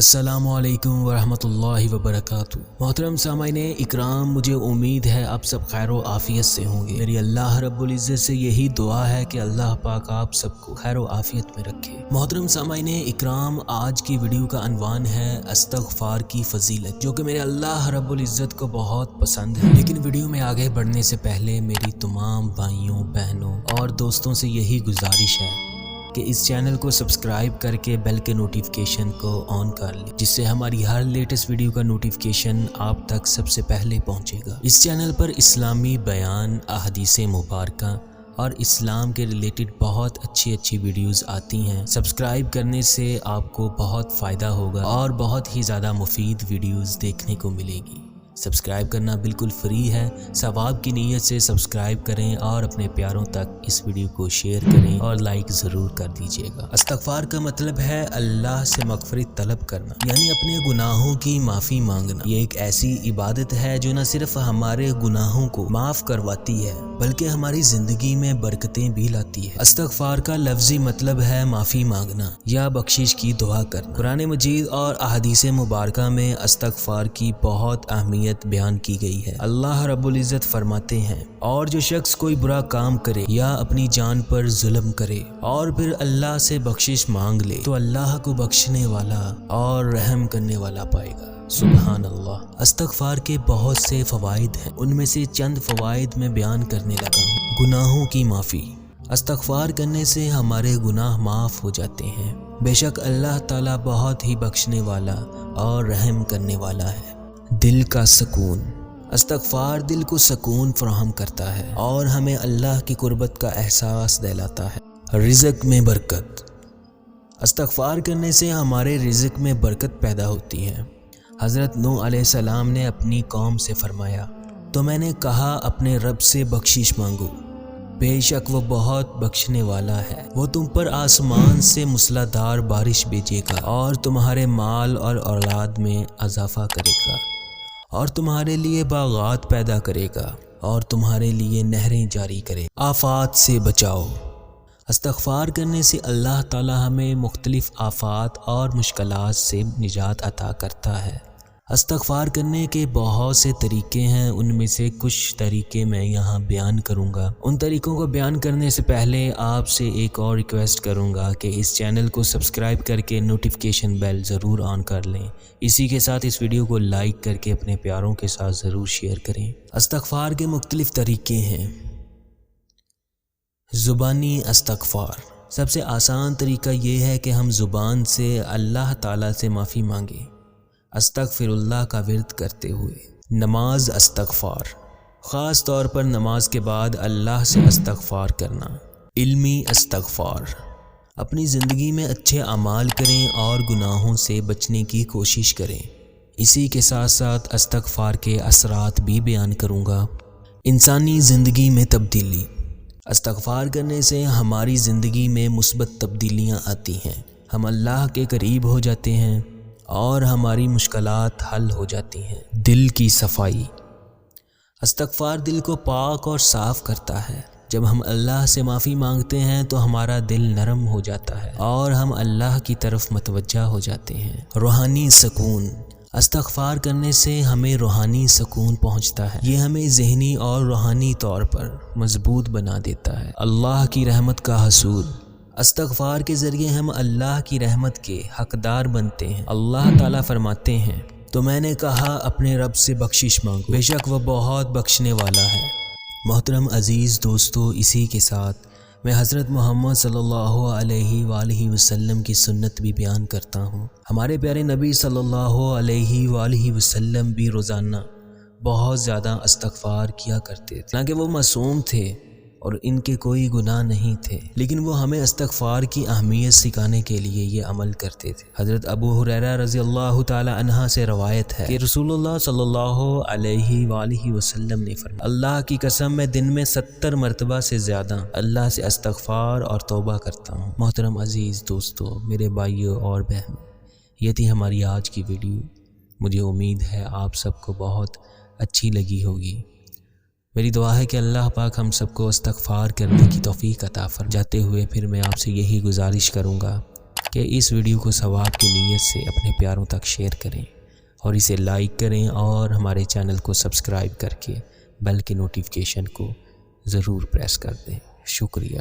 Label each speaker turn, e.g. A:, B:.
A: السلام علیکم ورحمۃ اللہ وبرکاتہ۔ محترم سامعین اکرام، مجھے امید ہے آپ سب خیر و عافیت سے ہوں گے۔ میری اللہ رب العزت سے یہی دعا ہے کہ اللہ پاک آپ سب کو خیر و عافیت میں رکھے۔ محترم سامعین اکرام، آج کی ویڈیو کا عنوان ہے استغفار کی فضیلت، جو کہ میرے اللہ رب العزت کو بہت پسند ہے۔ لیکن ویڈیو میں آگے بڑھنے سے پہلے میری تمام بھائیوں، بہنوں اور دوستوں سے یہی گزارش ہے کہ اس چینل کو سبسکرائب کر کے بیل کے نوٹیفیکیشن کو آن کر لیں، جس سے ہماری ہر لیٹسٹ ویڈیو کا نوٹیفیکیشن آپ تک سب سے پہلے پہنچے گا۔ اس چینل پر اسلامی بیان، احادیث مبارکہ اور اسلام کے ریلیٹڈ بہت اچھی ویڈیوز آتی ہیں۔ سبسکرائب کرنے سے آپ کو بہت فائدہ ہوگا اور بہت ہی زیادہ مفید ویڈیوز دیکھنے کو ملے گی۔ سبسکرائب کرنا بالکل فری ہے، ثواب کی نیت سے سبسکرائب کریں اور اپنے پیاروں تک اس ویڈیو کو شیئر کریں اور لائک ضرور کر دیجیے گا۔ استغفار کا مطلب ہے اللہ سے مغفرت طلب کرنا، یعنی اپنے گناہوں کی معافی مانگنا۔ یہ ایک ایسی عبادت ہے جو نہ صرف ہمارے گناہوں کو معاف کرواتی ہے بلکہ ہماری زندگی میں برکتیں بھی لاتی ہے۔ استغفار کا لفظی مطلب ہے معافی مانگنا یا بخشش کی دعا کرنا۔ قرآن مجید اور احادیث مبارکہ میں استغفار کی بہت اہمیت بیان کی گئی ہے۔ اللہ رب العزت فرماتے ہیں، اور جو شخص کوئی برا کام کرے یا اپنی جان پر ظلم کرے اور پھر اللہ سے بخشش مانگ لے تو اللہ کو بخشنے والا اور رحم کرنے والا پائے گا۔ سبحان اللہ۔ استغفار کے بہت سے فوائد ہیں، ان میں سے چند فوائد میں بیان کرنے لگا ہوں۔ گناہوں کی معافی۔ استغفار کرنے سے ہمارے گناہ معاف ہو جاتے ہیں۔ بے شک اللہ تعالیٰ بہت ہی بخشنے والا اور رحم کرنے والا ہے۔ دل کا سکون۔ استغفار دل کو سکون فراہم کرتا ہے اور ہمیں اللہ کی قربت کا احساس دلاتا ہے۔ رزق میں برکت۔ استغفار کرنے سے ہمارے رزق میں برکت پیدا ہوتی ہے۔ حضرت نوح علیہ السلام نے اپنی قوم سے فرمایا، تو میں نے کہا اپنے رب سے بخشش مانگو، بے شک وہ بہت بخشنے والا ہے، وہ تم پر آسمان سے موسلا دھار بارش بھیجے گا اور تمہارے مال اور اولاد میں اضافہ کرے گا اور تمہارے لیے باغات پیدا کرے گا اور تمہارے لیے نہریں جاری کرے۔ آفات سے بچاؤ۔ استغفار کرنے سے اللہ تعالی ہمیں مختلف آفات اور مشکلات سے نجات عطا کرتا ہے۔ استغفار کرنے کے بہت سے طریقے ہیں، ان میں سے کچھ طریقے میں یہاں بیان کروں گا۔ ان طریقوں کو بیان کرنے سے پہلے آپ سے ایک اور ریکویسٹ کروں گا کہ اس چینل کو سبسکرائب کر کے نوٹیفیکیشن بیل ضرور آن کر لیں۔ اسی کے ساتھ اس ویڈیو کو لائک کر کے اپنے پیاروں کے ساتھ ضرور شیئر کریں۔ استغفار کے مختلف طریقے ہیں۔ زبانی استغفار۔ سب سے آسان طریقہ یہ ہے کہ ہم زبان سے اللہ تعالیٰ سے معافی مانگیں، استغفر اللہ کا ورد کرتے ہوئے۔ نماز استغفار۔ خاص طور پر نماز کے بعد اللہ سے استغفار کرنا۔ علمی استغفار۔ اپنی زندگی میں اچھے اعمال کریں اور گناہوں سے بچنے کی کوشش کریں۔ اسی کے ساتھ ساتھ استغفار کے اثرات بھی بیان کروں گا۔ انسانی زندگی میں تبدیلی۔ استغفار کرنے سے ہماری زندگی میں مثبت تبدیلیاں آتی ہیں، ہم اللہ کے قریب ہو جاتے ہیں اور ہماری مشکلات حل ہو جاتی ہیں۔ دل کی صفائی۔ استغفار دل کو پاک اور صاف کرتا ہے۔ جب ہم اللہ سے معافی مانگتے ہیں تو ہمارا دل نرم ہو جاتا ہے اور ہم اللہ کی طرف متوجہ ہو جاتے ہیں۔ روحانی سکون۔ استغفار کرنے سے ہمیں روحانی سکون پہنچتا ہے، یہ ہمیں ذہنی اور روحانی طور پر مضبوط بنا دیتا ہے۔ اللہ کی رحمت کا حصول۔ استغفار کے ذریعے ہم اللہ کی رحمت کے حقدار بنتے ہیں۔ اللہ تعالیٰ فرماتے ہیں، تو میں نے کہا اپنے رب سے بخشش مانگو، بے شک وہ بہت بخشنے والا ہے۔ محترم عزیز دوستو، اسی کے ساتھ میں حضرت محمد صلی اللہ علیہ وآلہ وسلم کی سنت بھی بیان کرتا ہوں۔ ہمارے پیارے نبی صلی اللہ علیہ وآلہ وسلم بھی روزانہ بہت زیادہ استغفار کیا کرتے تھے، حالانکہ وہ معصوم تھے اور ان کے کوئی گناہ نہیں تھے، لیکن وہ ہمیں استغفار کی اہمیت سکھانے کے لیے یہ عمل کرتے تھے۔ حضرت ابو ہریرہ رضی اللہ تعالی عنہ سے روایت ہے کہ رسول اللہ صلی اللہ علیہ وآلہ وسلم نے فرمایا، اللہ کی قسم میں دن میں 70 مرتبہ سے زیادہ اللہ سے استغفار اور توبہ کرتا ہوں۔ محترم عزیز دوستو، میرے بھائیوں اور بہنوں، یہ تھی ہماری آج کی ویڈیو۔ مجھے امید ہے آپ سب کو بہت اچھی لگی ہوگی۔ میری دعا ہے کہ اللہ پاک ہم سب کو استغفار کرنے کی توفیق عطا فرمائے۔ جاتے ہوئے پھر میں آپ سے یہی گزارش کروں گا کہ اس ویڈیو کو ثواب کی نیت سے اپنے پیاروں تک شیئر کریں اور اسے لائک کریں اور ہمارے چینل کو سبسکرائب کر کے بیل کی نوٹیفیکیشن کو ضرور پریس کر دیں۔ شکریہ۔